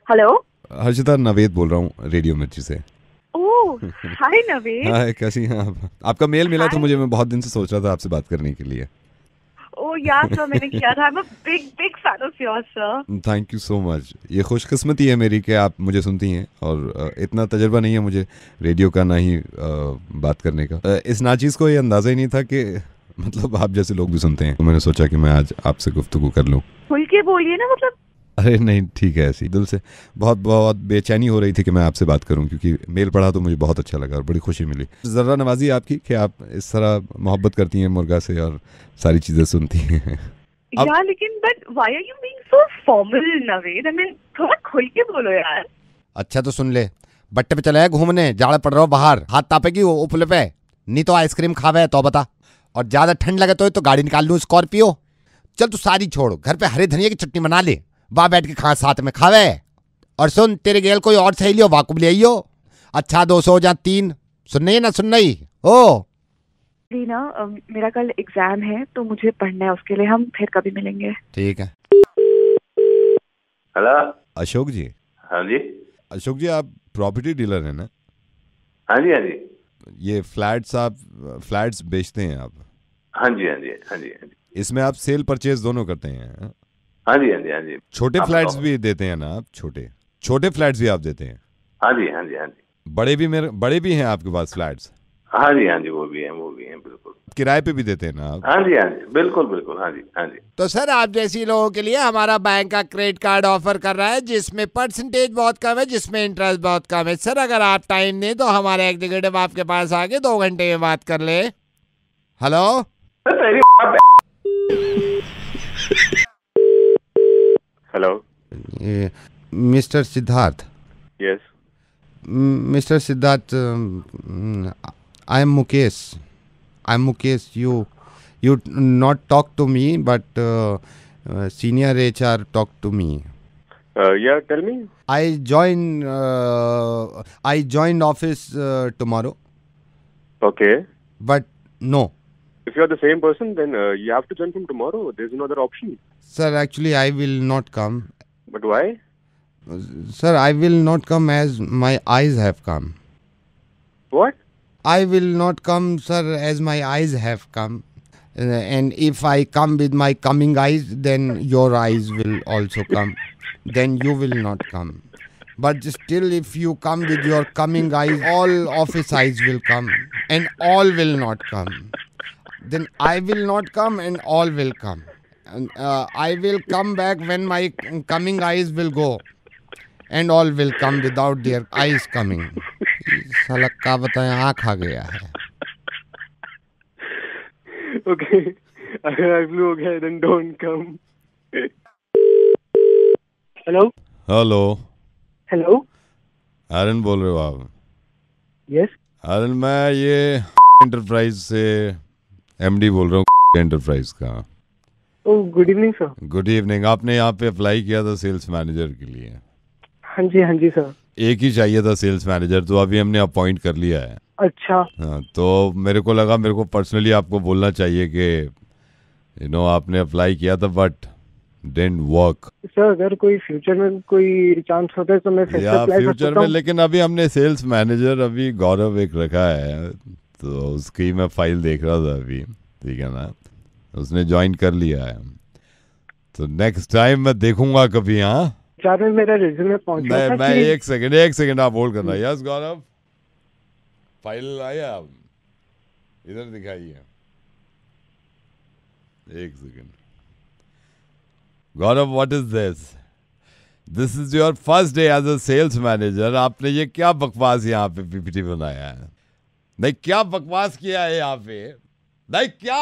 Hello. Harshita, Naved बोल रहा हूँ रेडियो मिर्ची से। ओह, हाय नवेद। हाय, कैसी हैं आप? आपका मेल मिला था हाय। मुझे, मैं बहुत दिन से सोच रहा था आपसे बात करने के लिए। ओह या सर, मैंने किया था। I am a big big fan of your sir. Thank you so much. ये खुशकिस्मती है मेरी कि आप मुझे सुनती हैं, और इतना तजर्बा नहीं है मुझे रेडियो का, ना ही बात करने का। इस नाचीज़ को ये अंदाज़ा ही नहीं था कि मतलब आप जैसे लोग भी सुनते हैं, तो मैंने सोचा कि मैं आज आपसे गुफ्तगू कर लूँ। खुल के बोलिए ना, मतलब। अरे नहीं, ठीक है, ऐसी दिल से बहुत बहुत बेचैनी हो रही थी कि मैं आपसे बात करूं, क्योंकि मेल पढ़ा तो मुझे बहुत अच्छा लगा और बड़ी खुशी मिली। ज़रा नवाजी आपकी कि आप इस तरह मोहब्बत करती हैं मुर्गा से और सारी चीज़ें सुनती हैं। अब या लेकिन but why are you being so formal Naved? आई मीन थोड़ा खुल के बोलो यार। अच्छा तो सुन ले, बट्टे पे चले घूमने, जाड़ पड़ रहा हो बाहर, हाथ तापेगी वो उपले पे, नहीं तो आइसक्रीम खावे तो बता। और ज्यादा ठंड लगे तो गाड़ी निकाल लूं स्कॉर्पियो। चल तू सारी छोड़, घर पे हरे धनिया की चटनी बना ले, वहां बैठ के खा साथ में खावे। और सुन, तेरे गेल कोई और सहेली हो वाकुब ले आइयो। अच्छा 200 या 3 सुनने ही ना सुनना ही ओ। रीना, मेरा कल एग्जाम है तो मुझे पढ़ना है, उसके लिए हम फिर कभी मिलेंगे। ठीक है। हेलो। अशोक जी। हाँ जी। अशोक जी, आप प्रॉपर्टी डीलर हैं ना? हाँ जी। हाँ जी। ये आप फ्लैट्स बेचते हैं आप? हाँ जी। हाँ जी। हाँ जी। हाँ जी। इसमें आप सेल परचेज दोनों करते हैं, हाँ? हाँ जी। हाँ जी। हाँ जी। छोटे आप फ्लैट्स बताओ। भी देते हैं ना आप? छोटे छोटे फ्लैट्स भी आप देते हैं? हाँ जी। हाँ जी। हाँ जी। बड़े भी हैं आपके पास फ्लैट्स? हाँ जी। हाँ जी, वो भी हैं, वो भी हैं, बिल्कुल। किराए पे भी देते हैं ना आप? हाँ जी। हाँ जी, बिल्कुल बिल्कुल। हाँ जी। हाँ जी। तो सर आप जैसी लोगों के लिए हमारा बैंक का क्रेडिट कार्ड ऑफर कर रहा है, जिसमें परसेंटेज बहुत कम है, जिसमें इंटरेस्ट बहुत कम है। सर अगर आप टाइम दें तो हमारे एग्जीक्यूटिव आपके पास आके 2 घंटे में बात कर ले। हेलो। तेरी hello. Mister Siddharth. Yes. Mister Siddharth, I am Mukesh. I am Mukesh. You not talk to me but senior HR talk to me. Yeah tell me. I joined office tomorrow, okay. but no. If you are the same person, then you have to join from tomorrow. There's no other option. Sir, actually I will not come. But why? Sir, I will not come as my eyes have come. What? I will not come, sir, as my eyes have come. And if I come with my coming eyes, then your eyes will also come. Then you will not come. But still, if you come with your coming eyes, all office eyes will come, and all will not come. Then I will not come, and all will come. And I will come back when my coming eyes will go, and all will come without their eyes coming. साला का बताएं, आँख आ गया है। Okay. अगर eye flu हो गया, then don't come. Hello. Hello. Hello. आरन बोल रहे हो आप? यस। आरन, मैं ये एंटरप्राइज से MD बोल रहा हूँ, एंटरप्राइज का। Oh, good evening sir. Good evening. आपने यहाँ पे अप्लाई किया था सेल्स मैनेजर के लिए? हाँ जी। हाँ जी सर। एक ही चाहिए था सेल्स मैनेजर, तो अभी हमने अपॉइंट कर लिया है। अच्छा। हाँ, तो मेरे को लगा मेरे को पर्सनली आपको बोलना चाहिए कि आपने अप्लाई किया था बट डिडंट वर्क। सर अगर कोई फ्यूचर में कोई चांस होता है तो मैं फिर से अप्लाई कर फ्यूचर सकता में, हूँ। लेकिन अभी हमने सेल्स मैनेजर अभी गौरव एक रखा है, तो उसकी मैं फाइल देख रहा था अभी। ठीक है ना, उसने ज्वाइन कर लिया है, तो नेक्स्ट टाइम मैं देखूंगा कभी। हाँ, चार में मेरा रिज्यूमे पहुंचा था मैं कि एक सेकंड आप होल्ड करना। यस गौरव, फाइल आई आप इधर दिखाइए। एक second. Gaurav, what is this is your first day as a sales manager. आपने ये क्या बकवास यहाँ पे PPT बनाया है? नहीं, क्या बकवास किया है यहाँ पे? नहीं, क्या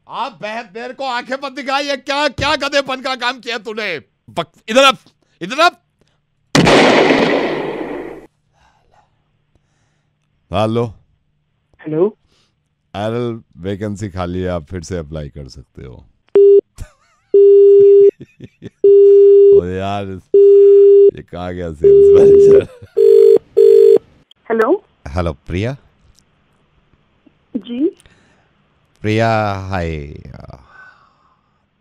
आप मेरे को आंखें मत दिखाई है। क्या क्या गधेपन का काम किया तूने? इधर अब, इधर अब। हेलो। हेलो। एरल वैकेंसी खाली है, आप फिर से अप्लाई कर सकते हो। ओ यार, ये कहाँ गया sales manager? Hello. Hello Priya. जी। Priya, hi.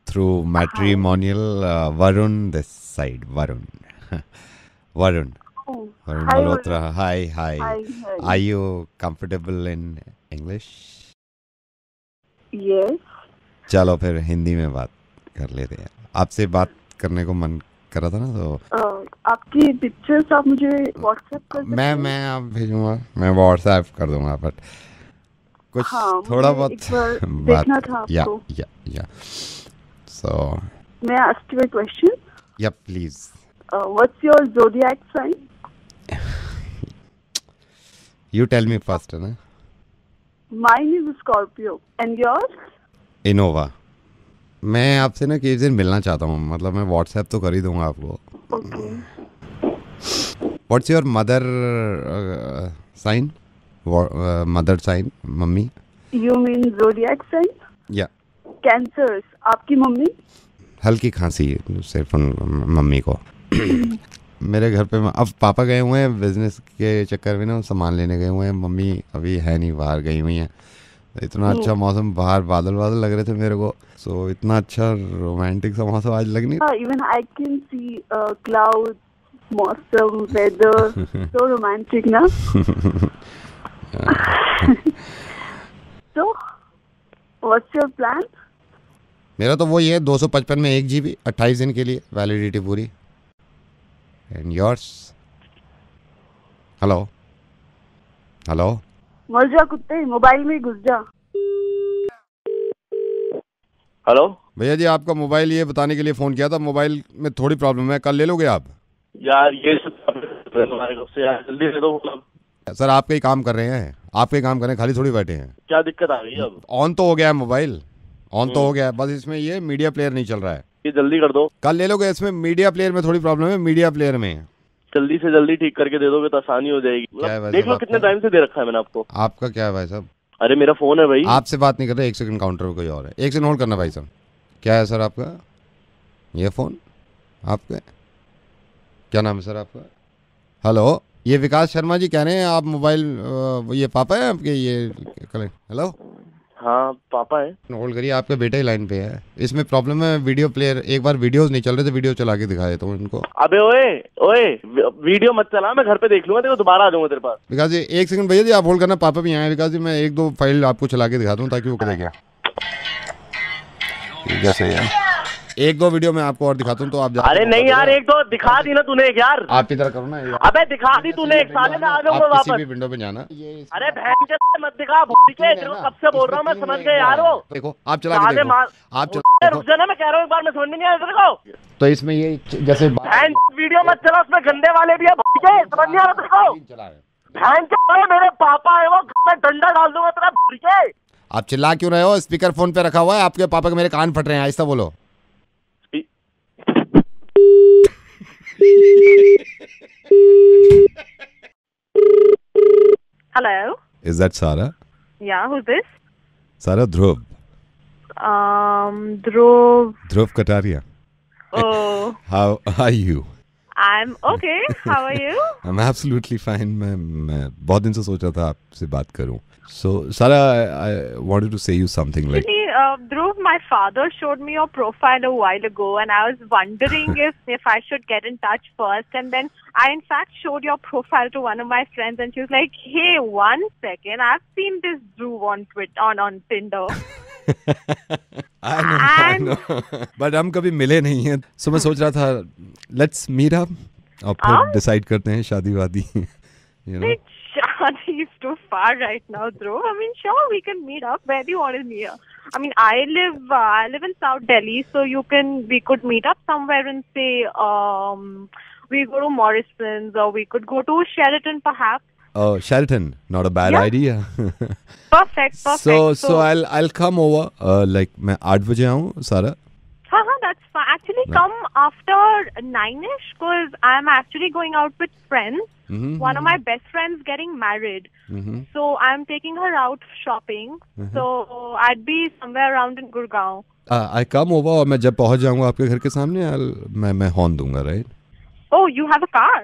Through matrimonial, Varun this side, Varun. Varun. Oh, Varun hi, Malhotra. Hi. Hi, hi. Are you comfortable in English? Yes. चलो फिर हिंदी में बात कर लेते हैं. आपसे बात करने को मन कर रहा था ना, तो आपकी पिक्चर्स आप मुझे व्हाट्सएप कर सकते हैं? मैं आप भेजूंगा, मैं व्हाट्सएप कर दूंगा, बट कुछ हाँ, थोड़ा मुझे बहुत एक बार बात. देखना था आपको. या so May I ask you a question? yeah, please. What's your zodiac sign? You tell me first, है ना. Mine is Scorpio. And yours? Innova. मैं आपसे ना किसी दिन मिलना चाहता हूँ, मतलब मैं व्हाट्सएप तो कर ही दूंगा आपको. Okay. What's your mother sign? Mother sign, मम्मी. You mean zodiac sign? Yeah Cancers. आपकी मम्मी? हल्की खांसी सिर्फ मम्मी को. मेरे घर पे अब पापा गए हुए हैं बिजनेस के चक्कर में ना, सामान लेने गए हुए हैं. मम्मी अभी है नहीं, बाहर गई हुई हैं. इतना अच्छा मौसम, बाहर बादल बादल लग रहे थे मेरे को. सो इतना अच्छा रोमांटिक सा मौसम आज लग नहीं. Even I can see clouds, मौसम, weather. So romantic, ना? So, what's your plan? मेरा तो वही है, 255 में 1 GB 28 दिन के लिए वैलिडिटी पूरी. And yours? Hello hello. मर जा कुत्ते, मोबाइल में ही घुस जा. हेलो भैया जी, आपका मोबाइल ये बताने के लिए फ़ोन किया था, मोबाइल में थोड़ी प्रॉब्लम है, कल ले लोगे आप? यार, ये तुम्हारे कब से यार, जल्दी दे दो. सर आपके ही काम कर रहे हैं, आपके ही काम कर रहे हैं, खाली थोड़ी बैठे हैं. क्या दिक्कत आ गई अब? ऑन तो हो गया है मोबाइल, ऑन तो हो गया है, बस इसमें ये मीडिया प्लेयर नहीं चल रहा है. ये जल्दी कर दो. कल ले लोगे? इसमें मीडिया प्लेयर में थोड़ी प्रॉब्लम है, मीडिया प्लेयर में. जल्दी से जल्दी ठीक करके दे दोगे तो आसानी हो जाएगी. क्या है भाई देख लो साहब कितने आपका? टाइम से दे रखा है मैंने आपको. आपका क्या है भाई साहब? अरे मेरा फोन है भाई. आपसे बात नहीं कर रहे, 1 सेकंड, काउंटर पे कोई और है. 1 सेकंड होल्ड करना भाई साहब. क्या है सर आपका ये फ़ोन? आपका क्या नाम है सर आपका? हेलो, ये विकास शर्मा जी कह रहे हैं आप मोबाइल, ये पापा है आपके? ये हेलो. हाँ पापा है. होल्ड करिए, आपके बेटे ही लाइन पे है. इसमें प्रॉब्लम है वीडियो प्लेयर, एक बार वीडियोस नहीं चल रहे थे, वीडियो चला के दिखा देता हूँ इनको. अबे ओए ओए, वीडियो मत चला, मैं घर पे देख लूंगा, देखो दोबारा आ जाऊंगा तेरे पास. विकास जी 1 सेकंड भैया जी, आप होल्ड करना, पापा भी आए हैं. विकास जी मैं 1-2 फाइल आपको चला के दिखाता हूँ ताकि वो करेगा. जैसे यार 1-2 वीडियो मैं आपको और दिखाता हूँ तो आप. अरे नहीं यार, 1-2 दिखा दी ना तूने एक यार. आप इधर करो ना. अबे दिखा दी तूने एक, साले में आ जाऊंगा आप किसी वापस. भी विंडो पे जाना. अरे बहन के मत दिखा, भूल के तेरे को कब से बोल रहा हूँ, मैं समझ गया यार. वो देखो आप चला के साले देखो, मार. आप चला रुक जा ना, मैं कह रहा हूँ एक बार, मैं समझ में नहीं आया तेरे को. तो इसमें ये जैसे बहन वीडियो मत चला, उसमें गंदे वाले भी है, भूल के समझ नहीं आ रहा तेरे को. बहन के मेरे पापा है वो, मैं डंडा डाल दूंगा तेरा, भूल के. आप चिल्ला क्यों रहे हो? स्पीकर फोन पे रखा हुआ है, आपके पापा के मेरे कान फट रहे हैं, ऐसा बोलो. Hello. Is that Sara? Yeah, who's this? Sara, Dhruv. Dhruv. Dhruv Kataria. Oh, How are you? I'm okay. How are you? I'm absolutely fine. मैं बहुत दिन से सोच रहा था आपसे बात करूं. So Sara, I wanted to say you something like. Dhruv, my father showed me your profile a while ago, and I was wondering if I should get in touch first. And then I, in fact, showed your profile to one of my friends, and she was like, "Hey, 1 second, I've seen this Dhruv on Twitter, on Tinder." I know. But हम कभी मिले नहीं हैं, so मैं सोच रहा था let's meet up और फिर decide करते हैं शादी वादी. You know. Shadi is too far right now, Dhruv. I mean, sure, we can meet up. Where do you want to meet up? I mean, I live in South Delhi, so we could meet up somewhere and say, we go to Morrison's, or we could go to Sheraton, perhaps. Oh, Sheraton, not a bad idea. Perfect. So I'll come over. Like मैं 8 बजे आऊँ, Sara. That's fine. Actually, come after 9ish, because I'm actually going out with friends. Mm-hmm. One of my best friends getting married. Mm-hmm. So I'm taking her out shopping. Mm-hmm. So I'd be somewhere around in Gurgaon. I come over और मैं जब पहुँच जाऊँगा आपके घर के सामने, मैं हॉर्न दूंगा, right? Oh, you have a car?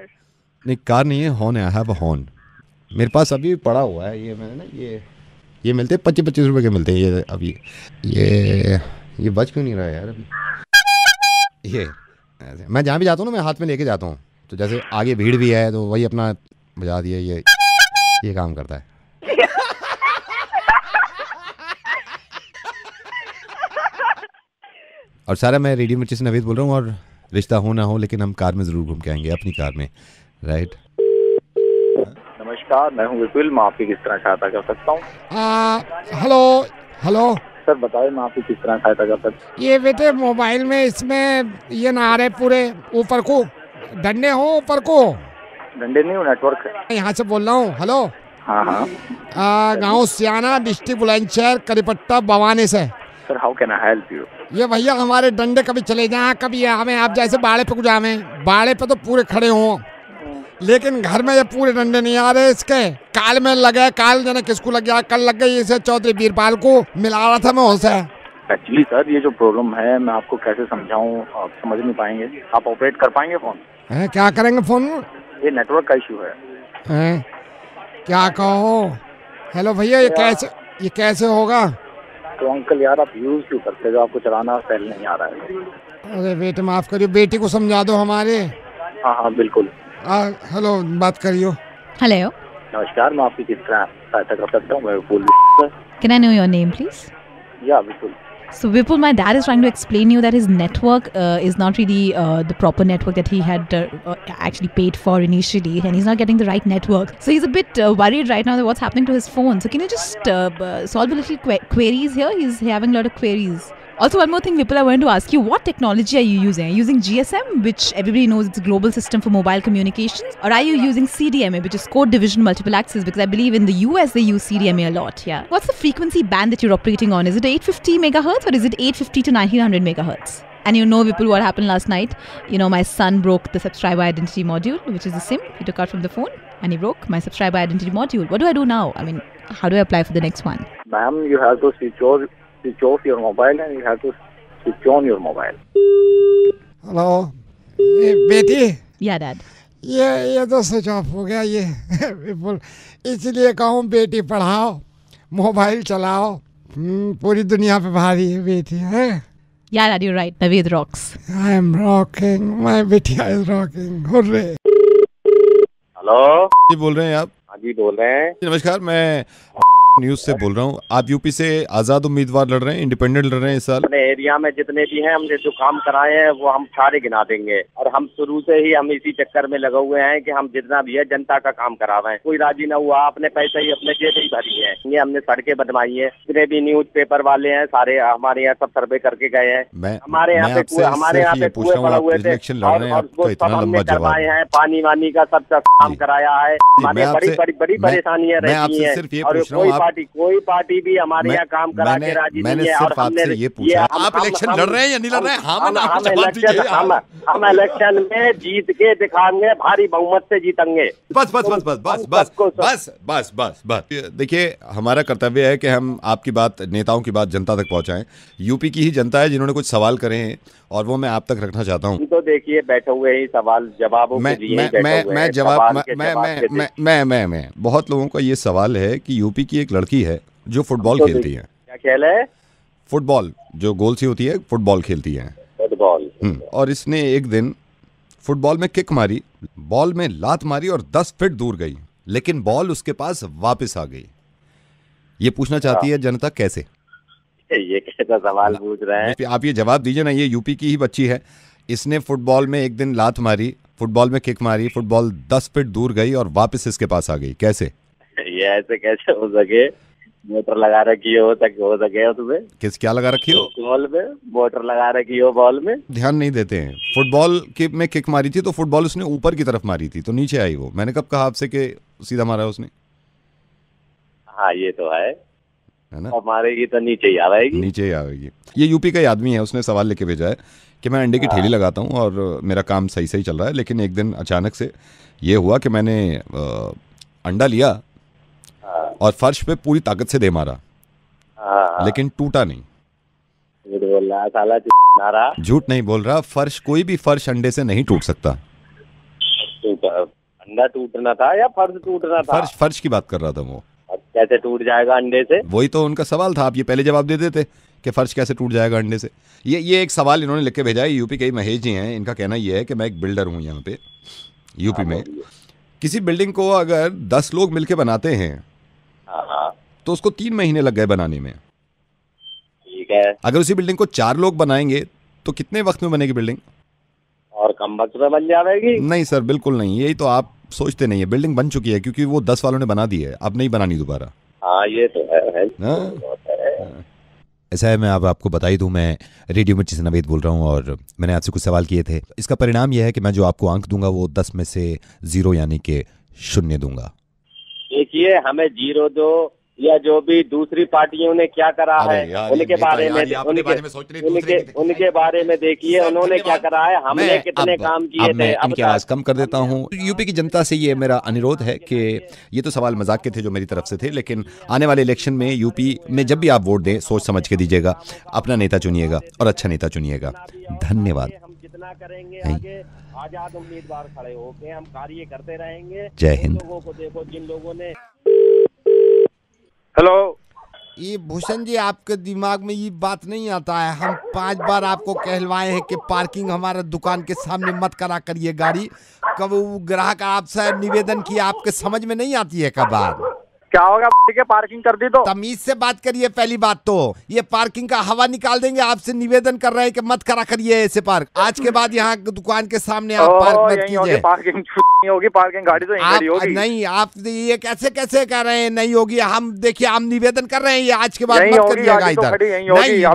नहीं, कार नहीं है, हॉर्न है. I have a horn. मेरे पास अभी पड़ा हुआ है ये, मैंने ना ये मिलते हैं 25-25 रुपए के मिलते हैं ये. अभी ये बच क्यों नहीं रहा है यार अभी? ये मैं जहाँ भी जाता हूँ ना, मैं हाथ में लेके जाता हूँ. तो जैसे आगे भीड़ भी है तो वही अपना बजा दिया, ये काम करता है। और सारा, मैं रेडियो मिर्ची से नवीद बोल रहा हूँ, और रिश्ता हो ना हो लेकिन हम कार में ज़रूर घूम के आएंगे, अपनी कार में, राइट। नमस्कार, मैं हूँ विपुल, मैं आपकी किस तरह सहायता कर सकता हूँ? हेलो सर बताइए, मैं आपकी किस तरह सहायता कर सकता हूँ? ये बेटे मोबाइल में इसमें ये ना आ रहे पूरे ऊपर को डंडे हो, ऊपर को डंडे नहीं हो, नेटवर्क है। यहाँ से बोल रहा हूँ। हेलो, हाँ हाँ गाँव सियाना, डिस्ट्रिक्ट बुलंदशहर, करीपट्टा, बवाने से। Sir, how can I help you? ये भैया हमारे डंडे कभी चले जाए, कभी हमें आप जैसे बाड़े पे गुजामे, बाड़े पे तो पूरे खड़े हों, लेकिन घर में ये पूरे डंडे नहीं आ रहे इसके। काल में लगे, काल जाने किसको लग गया, कल लग गई इसे चौधरी बीरपाल को, मिला रहा था मैं उसे। एक्चुअली सर, ये जो प्रॉब्लम है मैं आपको कैसे समझाऊं, आप समझ नहीं पाएंगे। आप ऑपरेट कर पाएंगे फोन? क्या करेंगे फोन? ये नेटवर्क का इशू है। क्या कहो? हेलो भैया, ये कैसे होगा? तो अंकल यार, आप यूज क्यों करते हो? आपको चलाना पहले नहीं आ रहा है। अरे बेटे माफ करियो, बेटी को समझा दो हमारे। हाँ हाँ बिल्कुल। हेलो, बात करियो। हेलो, नमस्कार, मैं आपकी किस तरह सहायता कर सकता हूँ? मैं विपुल। Can I know your name, please? या विपुल। So Vipul, my dad is trying to explain you that his network is not really the proper network that he had actually paid for initially, and he's not getting the right network. So he's a bit worried right now that what's happening to his phone. So can you just solve a little queries here? He's having a lot of queries. Also, one more thing, Vipul, I wanted to ask you, what technology are you using? Are you using GSM, which everybody knows it's a global system for mobile communications? Or are you using CDMA, which is Code Division Multiple Access? Because I believe in the US they use CDMA a lot, yeah. What's the frequency band that you're operating on? Is it 850 megahertz or is it 850 to 1900 megahertz? And you know, Vipul, what happened last night? You know, my son broke the subscriber identity module, which is the SIM he took out from the phone, and he broke my subscriber identity module. What do I do now? I mean, how do I apply for the next one? Ma'am, you have to switch off your mobile and you have to switch on your mobile. Hello बेटी। Yeah, Dad. ये तो switch off हो गया ये विपुल, इसलिए कहूँ Beti Padhao, mobile चलाओ, पूरी दुनिया पे भारी है बेटी है। Yeah, Dad, you're right. Naveed rocks. I am rocking, my बेटिया is rocking, hooray। हेलो जी, बोल रहे हैं आप? हाँ जी, बोल रहे हैं। नमस्कार, मैं न्यूज से बोल रहा हूँ। आप यूपी से आजाद उम्मीदवार लड़ रहे हैं, इंडिपेंडेंट लड़ रहे हैं इस साल। अपने एरिया में जितने भी हैं, हमने जो काम कराए हैं वो हम सारे गिना देंगे। और हम शुरू से ही हम इसी चक्कर में लगे हुए हैं कि हम जितना भी है जनता का काम करा रहे हैं। कोई राजी न हुआ, अपने पैसे ही अपने जेब ही भरी है। ये हमने सड़कें बनवाई है, जितने भी न्यूज पेपर वाले हैं सारे हमारे यहाँ सब सर्वे करके गए हैं। हमारे यहाँ पे कुएं पड़े हुए थे और सब हमने करवाए हैं। पानी वानी का सब काम कराया है। हमारे बड़ी परेशानियां रहती हैं और कोई पार्टी भी हमारे यहाँ काम करा के राजी नहीं है। और हमने ये पूछा, आप इलेक्शन लड़ रहे हैं या नहीं लड़ रहे हैं? हम इलेक्शन में जीत के दिखाएंगे, भारी बहुमत से जीतेंगे। बस बस बस बस बस बस बस बस बस बस। देखिए, हमारा कर्तव्य है कि हम आपकी बात, नेताओं की बात जनता तक पहुंचाएं। यूपी की ही जनता है जिन्होंने कुछ सवाल करे हैं और वो मैं आप तक रखना चाहता हूँ। तो देखिए, बैठे हुए ही सवाल जवाबों मैं बहुत लोगों का ये सवाल है कि यूपी की एक लड़की है जो फुटबॉल खेलती है। क्या खेल है? फुटबॉल, जो गोल सी होती है, फुटबॉल खेलती है। फुटबॉल। और इसने एक दिन फुटबॉल में किक मारी, बॉल में लात मारी और 10 फीट दूर गई, लेकिन बॉल उसके पास वापस आ गई। ये पूछना चाहती है जनता, कैसे? ये कैसा सवाल पूछ रहे हैं? आप ये जवाब दीजिए ना। ये यूपी की ही बच्ची है, इसने फुटबॉल में एक दिन लात मारी, फुटबॉल में किक मारी, फुटबॉल 10 फीट दूर गई और वापस इसके पास आ गई। कैसे? ये ऐसे कैसे हो सके? मोटर लगा रखी हो सके उसमें? क्या लगा रखी हो? बॉल में मोटर लगा रखी हो, बॉल में ध्यान नहीं देते हैं। फुटबॉल में किक मारी थी तो फुटबॉल उसने ऊपर की तरफ मारी थी तो नीचे आई वो। मैंने कब कहा आपसे कि सीधा मारा उसने? हाँ, ये तो है ना। मारेगी तो नीचे ही आवेगी। ये यूपी का ही आदमी है, उसने सवाल लेके भेजा है कि मैं अंडे की ठेली लगाता हूँ और मेरा काम सही चल रहा है, लेकिन एक दिन अचानक से ये हुआ कि मैंने अंडा लिया और फर्श पे पूरी ताकत से दे मारा, लेकिन टूटा नहीं। झूठ बोल रहा साला। झूठ नहीं बोल रहा, फर्श, कोई भी फर्श अंडे से नहीं टूट सकता। अंडा टूटना था या फर्श टूटना था? फर्श की बात कर रहा था वो। कैसे टूट जाएगा अंडे से? वही तो उनका सवाल था। आप ये पहले जवाब दे देते कि फर्श कैसे टूट जाएगा अंडे से। ये एक सवाल इन्होंने लिख के भेजा है। यूपी के ही महेश जी हैं, इनका कहना ये है कि मैं एक बिल्डर हूँ यहाँ पे यूपी में किसी बिल्डिंग को अगर 10 लोग मिलके बनाते हैं तो उसको 3 महीने लग गए बनाने में। ठीक है। अगर उसी बिल्डिंग को 4 लोग बनाएंगे तो कितने वक्त में बनेगी बिल्डिंग? और कम वक्त में बन जाएगी? नहीं सर, बिल्कुल नहीं। यही तो आप सोचते नहीं है। बिल्डिंग बन चुकी है क्योंकि वो 10 वालों ने बना दी है, अब नहीं बनानी दोबारा। हाँ ये तो है। ऐसा है, मैं अब आपको बता ही दूं, मैं रेडियो मिर्ची से नवेद बोल रहा हूं और मैंने आपसे कुछ सवाल किए थे। इसका परिणाम यह है कि मैं जो आपको अंक दूंगा वो 10 में से 0 यानी कि 0 दूंगा। देखिए, हमें 0 दो या जो भी दूसरी पार्टियों ने क्या करा है उनके बारे में उनके बारे में देखिए उन्होंने क्या करा है, हमने कितने काम किए थे। मैं इनकी आवाज कम कर देता हूँ। यूपी की जनता से ये मेरा अनुरोध है कि ये तो सवाल मजाक के थे जो मेरी तरफ से थे, लेकिन आने वाले इलेक्शन में यूपी में जब भी आप वोट दें सोच समझ के दीजिएगा, अपना नेता चुनिएगा और अच्छा नेता चुनिएगा। धन्यवाद। हम जितना करेंगे आगे आजाद उम्मीदवार खड़े होके हम कार्य करते रहेंगे। जय हिंद। लोगों को देखो जिन लोगों ने। हेलो, ये भूषण जी आपके दिमाग में ये बात नहीं आता है? हम 5 बार आपको कहलवाए हैं कि पार्किंग हमारे दुकान के सामने मत करा करिए गाड़ी। कब वो ग्राहक आपसे निवेदन किया, आपके समझ में नहीं आती है कब बात? क्या होगा के पार्किंग कर दी तो? तमीज से बात करिए। पहली बात तो ये पार्किंग का हवा निकाल देंगे। आपसे निवेदन कर रहे हैं कि मत करा करिए ऐसे पार्क। आज के बाद यहाँ दुकान के सामने आप पार्क मत कीजिए। पार्किंग नहीं होगी, पार्किंग गाड़ी तो यहीं खड़ी होगी। नहीं, आप ये कैसे कैसे कह रहे हैं नहीं होगी? हम देखिए, हम निवेदन कर रहे हैं ये आज के बाद मत करिएगा इधर। नहीं,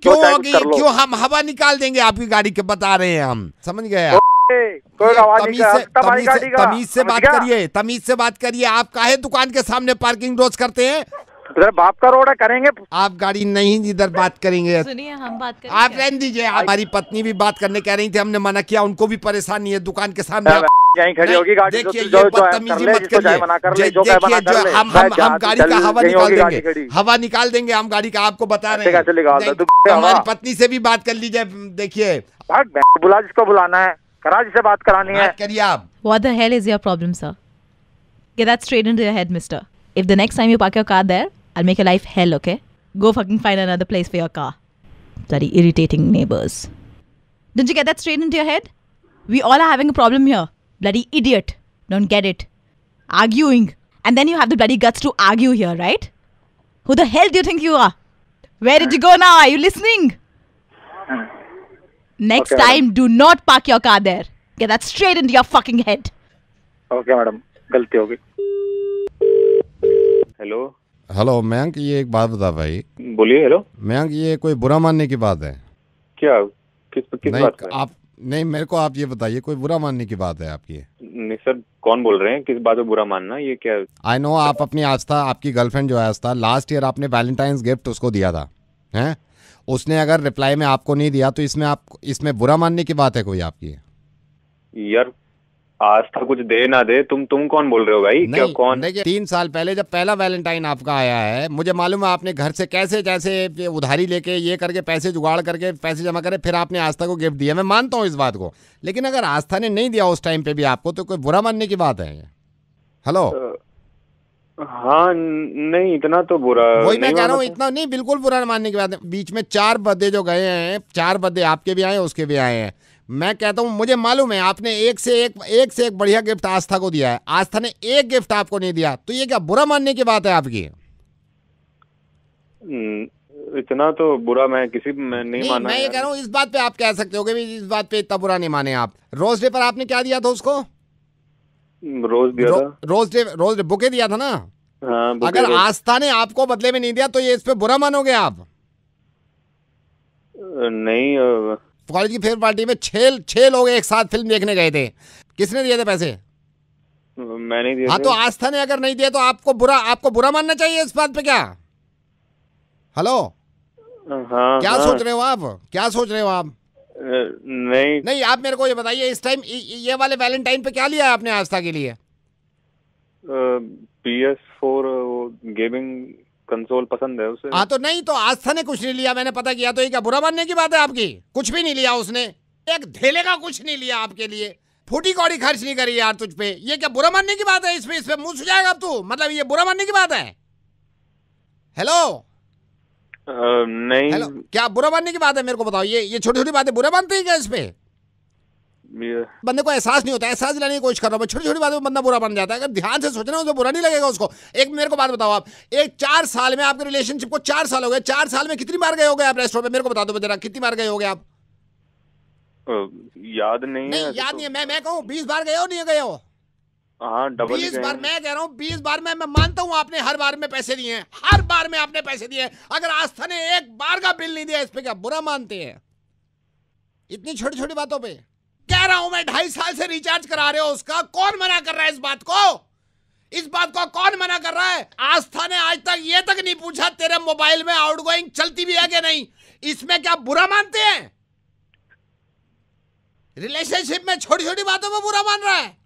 क्यों होगी? क्यों? हम हवा निकाल देंगे आपकी गाड़ी के, बता रहे हैं हम। समझ गए? तमीज से बात करिए, तमीज से बात करिए। आप काहे दुकान के सामने पार्किंग रोज करते हैं? बाप का रोड है, करेंगे। आप गाड़ी नहीं इधर बात करेंगे। सुनिए, हम बात करें। आप रहने दीजिए। हमारी पत्नी भी बात करने कह रही थी, हमने मना किया। उनको भी परेशानी है दुकान के सामने। यहीं खड़ी होगी गाड़ी। देखिए, ये बदतमीजी मत करिए। देखिए, जो हम गाड़ी का हवा निकाल देंगे, हवा निकाल देंगे हम गाड़ी का। आपको बता रहे हैं। हमारी पत्नी से भी बात कर लीजिए। देखिए, बुला जिसको बुलाना है, करा जिसे बात करानी है, करिए आप। What the hell is your problem, sir? Get that straight into your head, mister. If the next time you park your car there, I'll make your life hell, okay? Go fucking find another place for your car. Bloody irritating neighbors. Didn't you get that straight into your head? We all are having a problem here. Bloody idiot. Don't get it. Arguing. And then you have the bloody guts to argue here, right? Who the hell do you think you are? Where did you go now? Are you listening? Next time, do not park your car there. Get that straight into your fucking head. Okay, madam, गलती हो गई। Hello hello Mayank, ये एक बात बता भाई। बोलिए। Hello Mayank, ये कोई बुरा मानने की बात है क्या? किस नहीं, बात का? आप नहीं, मेरे को आप ये बताइए, कोई बुरा मानने की बात है आपकी? नहीं सर, कौन बोल रहे हैं? किस बात में बुरा मानना? ये क्या? आई नो, आप अपनी आस्था, आपकी गर्लफ्रेंड जो है आस्था, लास्ट ईयर आपने वैलेंटाइंस गिफ्ट उसको दिया था, हैं? उसने अगर रिप्लाई में आपको नहीं दिया तो इसमें बुरा मानने की बात है कोई आपकी? यार, आस्था कुछ दे ना दे, तुम कौन बोल रहे हो भाई? क्या कौन? देखिए, 3 साल पहले जब पहला वैलेंटाइन आपका आया है, मुझे मालूम है आपने घर से कैसे कैसे उधारी लेके ये करके पैसे जुगाड़ करके पैसे जमा करे, फिर आपने आस्था को गिफ्ट दिया। मैं मानता हूँ इस बात को, लेकिन अगर आस्था ने नहीं दिया उस टाइम पे भी आपको, तो कोई बुरा मानने की बात है? हेलो। हाँ, नहीं इतना तो बुरा वही मैं कह रहा हूँ, इतना नहीं, बिल्कुल बुरा मानने की बात है। बीच में 4 बर्थडे जो गए हैं, 4 बर्थडे आपके भी आए हैं उसके भी आए हैं। मैं कहता हूँ, मुझे मालूम है आपने एक से एक बढ़िया गिफ्ट आस्था को दिया है, आस्था ने एक गिफ्ट आपको नहीं दिया, तो ये क्या बुरा मानने की बात है आपकी? इतना तो बुरा मैं किसी में नहीं माना। मैं ये कह रहा हूँ, इस बात पे आप कह सकते हो कि इस बात पे इतना बुरा नहीं माने आप। रोज डे पर आपने क्या दिया था उसको? रोज दिया था। रोज डे बुके दिया था ना? हाँ, अगर आस्था ने आपको बदले में नहीं दिया तो ये इस पे बुरा मानोगे आप? नहीं, कॉलेज की फेयर पार्टी में 6 लोग एक साथ फिल्म देखने गए थे, किसने दिए थे पैसे? मैं नहीं दिया। हाँ, तो आस्था ने अगर नहीं दिया तो आपको बुरा मानना चाहिए इस बात पे क्या? हेलो। हाँ, क्या सोच रहे हो आप? क्या सोच रहे हो आप? नहीं, आप मेरे को ये बताइए, इस टाइम ये वाले वैलेंटाइन पे क्या लिया है आपने आस्था के लिए? PS4 गेमिंग कंसोल पसंद है उसे। हाँ, तो नहीं, तो आस्था ने कुछ नहीं लिया, मैंने पता किया। तो ये क्या बुरा मानने की बात है आपकी? कुछ भी नहीं लिया उसने, एक धेले का कुछ नहीं लिया आपके लिए, फूटी कौड़ी खर्च नहीं करी यार तुझ पे। ये क्या बुरा मानने की बात है? इस पे मुंह सुझाएगा अब तू? मतलब ये बुरा मानने की बात है? हेलो। नहीं। हेलो, क्या बुरा मानने की बात है? मेरे को बताओ, ये छोटी छोटी बातें बुरा मानते हैं क्या इस पे? बंदे को एहसास नहीं होता, एहसास दिलाने की कोशिश कर रहा हूँ, छोटी छोटी बातों में बंदा बुरा बन जाता है। अगर ध्यान से सोचना उसे बुरा नहीं लगेगा उसको। एक मेरे को बात बताओ, आप एक 4 साल में आपके रिलेशनशिप को 4 साल हो गए, 4 साल में कितनी बार गए हो गए आप रेस्टोरेंट में? मेरे को बता दो जरा, कितनी बार गए हो गए आप? याद नहीं है। नहीं याद नहीं है, मैं कहूँ 20 बार गए हो नहीं गए हो? हाँ, डबल 20 बार मैं कह रहा हूँ, 20 बार में मैं मानता हूँ आपने हर बार में पैसे दिए हैं, हर बार में आपने पैसे दिए हैं। अगर आस्था ने एक बार का बिल नहीं दिया, इस पे क्या बुरा मानते हैं? इतनी छोटी छोटी बातों पे कह रहा हूं मैं, 2.5 साल से रिचार्ज करा रहे हो उसका, कौन मना कर रहा है इस बात को? इस बात को कौन मना कर रहा है? आस्था ने आज तक ये तक नहीं पूछा तेरे मोबाइल में आउटगोइंग चलती भी है कि नहीं। इसमें क्या बुरा मानते हैं? रिलेशनशिप में छोटी छोटी बातों में बुरा मान रहा है।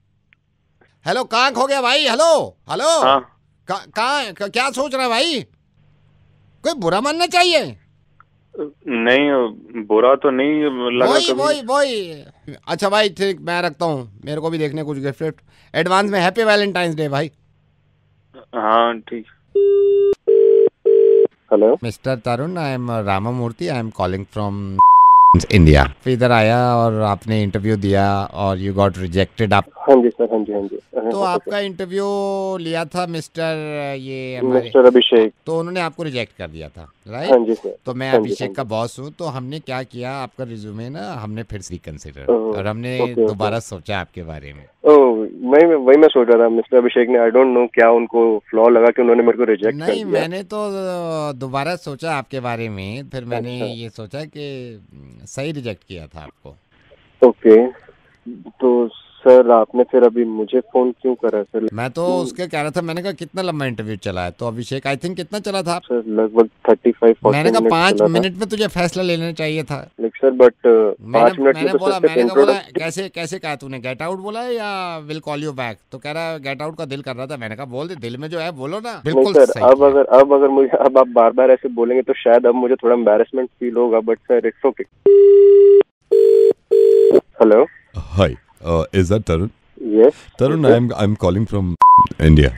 हेलो, कहां खो गया भाई? हेलो हेलो, कहां क्या सोच रहा है भाई? कोई बुरा मानना चाहिए? नहीं, बुरा तो नहीं लगा। वही। अच्छा भाई ठीक, मैं रखता हूँ, मेरे को भी देखने कुछ गिफ्ट एडवांस में। हैप्पी वैलेंटाइंस डे भाई। हाँ ठीक। Hello mister Tarun, I am Ramamurthy, I am calling from India. फिर इधर आया और आपने इंटरव्यू दिया और यू गॉट रिजेक्टेड। आप? हाँ जी सर, हाँ जी, हाँ जी। तो आपका इंटरव्यू लिया था मिस्टर अभिषेक, तो उन्होंने आपको रिजेक्ट कर दिया था, राइट? हाँ जी सर। तो मैं अभिषेक का बॉस हूँ, तो हमने क्या किया, आपका रिज्यूमे ना हमने फिर रिकंसिडर और हमने दोबारा सोचा आपके बारे में। वही मैं सोच रहा था, मिस्टर अभिषेक ने, आई डोंट नो क्या उनको फ्लॉ लगा कि उन्होंने मेरे को रिजेक्ट कर दिया। नहीं, मैंने तो दोबारा सोचा आपके बारे में, फिर मैंने ये सोचा कि सही रिजेक्ट किया था आपको। ओके, तो सर आपने फिर अभी मुझे फोन क्यों करा सर? मैं तो उसके कह रहा था, मैंने कहा कितना लंबा इंटरव्यू चला है? तो अभिषेक आई थिंक कितना चला था सर? लगभग 35-40 मैंने कहा 5 मिनट में तुझे फैसला ले लेना चाहिए था। सर बट 5 मिनट मैंने बोला कैसे कहा तूने? गेट आउट बोला है या विल कॉल यू बैक? तो कह रहा गेट आउट का दिल कर रहा था। मैंने कहा बोल दे, दिल में जो है बोलो ना। बिल्कुल सर, अब अगर मुझे अब आप बार ऐसे बोलेंगे तो शायद अब मुझे थोड़ा एम्बैरेसमेंट फील होगा, but sir it's okay. Hello, hi, is that Tarun? Yes. Tarun, I'm calling from India.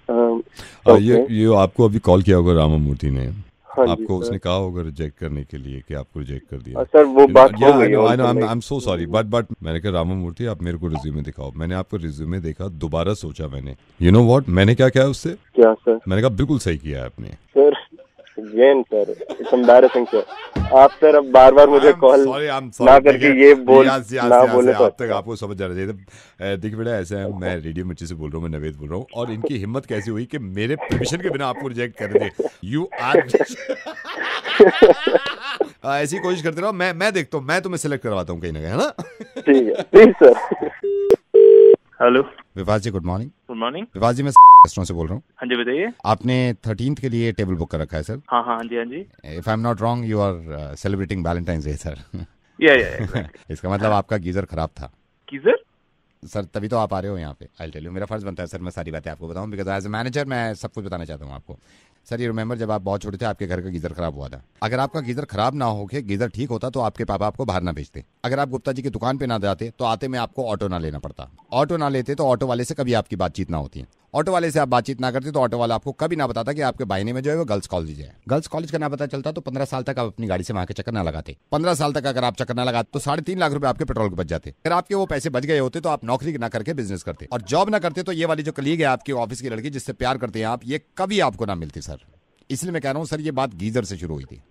Okay. ये आपको अभी कॉल किया होगा रामामूर्ति ने। हाँ आपको उसने कहा होगा रिजेक्ट करने के लिए कि आपको रिजेक्ट कर दिया। सर वो बात हो गई है। I am so sorry, but मैंने कहा रामामूर्ति आप मेरे को रिज्यूमे दिखाओ। मैंने आपको रिज्यूमे देखा, दोबारा सोचा मैंने, यू नो व्हाट मैंने क्या किया उससे? क्या सर? मैंने कहा बिल्कुल सही किया आपने। Sir again sir, it's embarrassing sir. आप सर अब बार मुझे कॉल ना करके ये बोल ना बोले तो तक आपको समझ जाना चाहिए। देखिए बेटा, ऐसा है, मैं रेडियो मिर्ची से बोल रहा हूँ, मैं नवेद बोल रहा हूँ, और इनकी हिम्मत कैसी हुई कि मेरे परमिशन के बिना आपको रिजेक्ट कर दे। यू आर ऐसी कोशिश करते रहो, मैं देखता हूँ, मैं तुम्हें सिलेक्ट करवाता हूँ कहीं ना कहीं, है ना? ठीक है, please sir. Hello Vivas ji, good morning. Good morning Vivas ji, मैं रेस्टोरेंट से बोल रहा हूँ। हाँ जी बताइए। आपने 13th के लिए टेबल बुक कर रखा है सर? हाँ जी, हाँ जी। If I am not wrong, you are celebrating Valentine's Day sir. या इसका मतलब आपका गीजर खराब था। गीजर? सर तभी तो आप आ रहे हो यहाँ पे। आई टेल यू, मेरा फर्ज बनता है सर, मैं सारी बातें आपको बताऊँ, बिकॉज एज ए मैनेजर मैं सब कुछ बताना चाहता हूँ आपको। सर ये रिमेंबर, जब आप बहुत छोटे थे आपके घर का गीजर खराब हुआ था। अगर आपका गीजर खराब ना हो के गीजर ठीक होता तो आपके पापा आपको बाहर ना भेजते। अगर आप गुप्ता जी की दुकान पे ना जाते तो आते में आपको ऑटो ना लेना पड़ता। ऑटो ना लेते तो ऑटो वाले से कभी आपकी बातचीत ना होती है। ऑटो वाले से आप बातचीत ना करते तो ऑटो वाला आपको कभी ना बताता कि आपके बायने में जो है वो गर्ल्स कॉलेज है। गर्ल्स कॉलेज का ना पता चलता तो 15 साल तक आप अपनी गाड़ी से वहां के चक्कर ना लगाते। 15 साल तक अगर आप चक्कर ना लगाते तो 3.5 लाख रुपए आपके पेट्रोल के बच जाते। अगर आपके वो पैसे बच गए होते तो आप नौकरी ना करके बिजनेस करते, और जॉब ना करते तो ये वाली जो कलीग है आपकी ऑफिस की लड़की जिससे प्यार करते हैं आप, ये कभी आपको ना मिलती सर। इसलिए मैं कह रहा हूँ सर, ये बात गीजर से शुरू हुई थी।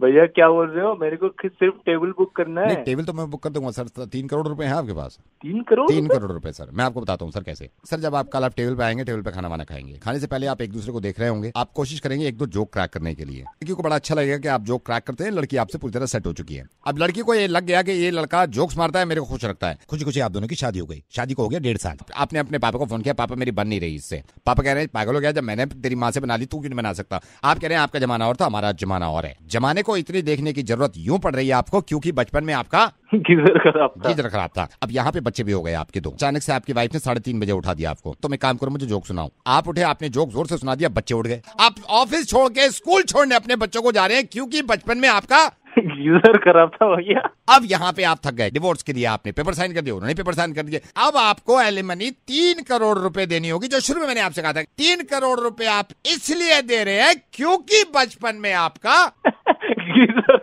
भैया क्या बोल रहे हो? मेरे को सिर्फ टेबल बुक करना है। नहीं, टेबल तो मैं बुक कर दूंगा सर। 3 करोड़ रुपए हैं आपके पास? 3 करोड़? 3 करोड़ रुपए सर। मैं आपको बताता हूँ सर कैसे। सर जब आप कल आप टेबल पे आएंगे, टेबल पे खाना वाना खाएंगे, खाने से पहले आप एक दूसरे को देख रहे होंगे, आप कोशिश करेंगे 1-2 जोक क्रैक करने के लिए। लड़की को बड़ा अच्छा लगेगा कि आप जोक क्रैक करते हैं, लड़की आपसे पूरी तरह सेट हो चुकी है। अब लड़की को ये लग गया कि ये लड़का जोक्स मारता है, मेरे को खुश रखता है। खुशी खुशी आप दोनों की शादी हो गई। शादी को हो गया 1.5 साल। आपने अपने पापा को फोन किया, पापा मेरी बन नहीं रही इससे। पापा कह रहे हैं पागल हो गया, जब मैंने तेरी माँ से बना ली तू क्यों नहीं बना सकता? आप कह रहे हैं आपका जमाना और था, हमारा जमाना और है। जमाने को इतनी देखने की जरूरत यूं पड़ रही है आपको क्योंकि बचपन में आपका गीजर खराब था। अब यहाँ पे बच्चे भी हो गए आपके दो। अचानक से आपकी वाइफ ने 3:30 बजे उठा दिया आपको। तो मैं काम करूं, मुझे जोक सुनाओ। आप उठे, आपने जोक जोर से सुना दिया, बच्चे उठ गए। आप ऑफिस छोड़ के स्कूल छोड़ने अपने बच्चों को जा रहे हैं क्योंकि बचपन में आपका गीजर खराब था भैया। अब यहाँ पे आप थक गए, डिवोर्स के लिए आपने पेपर साइन कर दिए, उन्होंने पेपर साइन कर दिए। अब आपको एलिमनी 3 करोड़ रुपए देनी होगी, जो शुरू में मैंने आपसे कहा था। 3 करोड़ रुपए आप इसलिए दे रहे हैं क्योंकि बचपन में आपका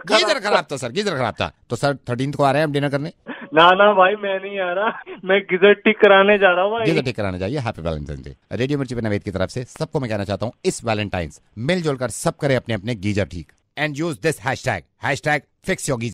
गीजर खराब था सर, गीजर खराब था। तो सर 13th को आ रहे हैं हम डिनर करने? ना ना भाई मैं नहीं आ रहा, मैं गीजर ठीक कराने जा रहा हूँ भाई। गीजर ठीक कराने जाइए। Happy Valentine day. रेडियो मिर्ची पे नवेद की तरफ से सबको मैं कहना चाहता हूँ इस वैलेंटाइंस मिलजुल कर सब करे अपने अपने गीजर ठीक। And use this hashtag #FixYourGeezer।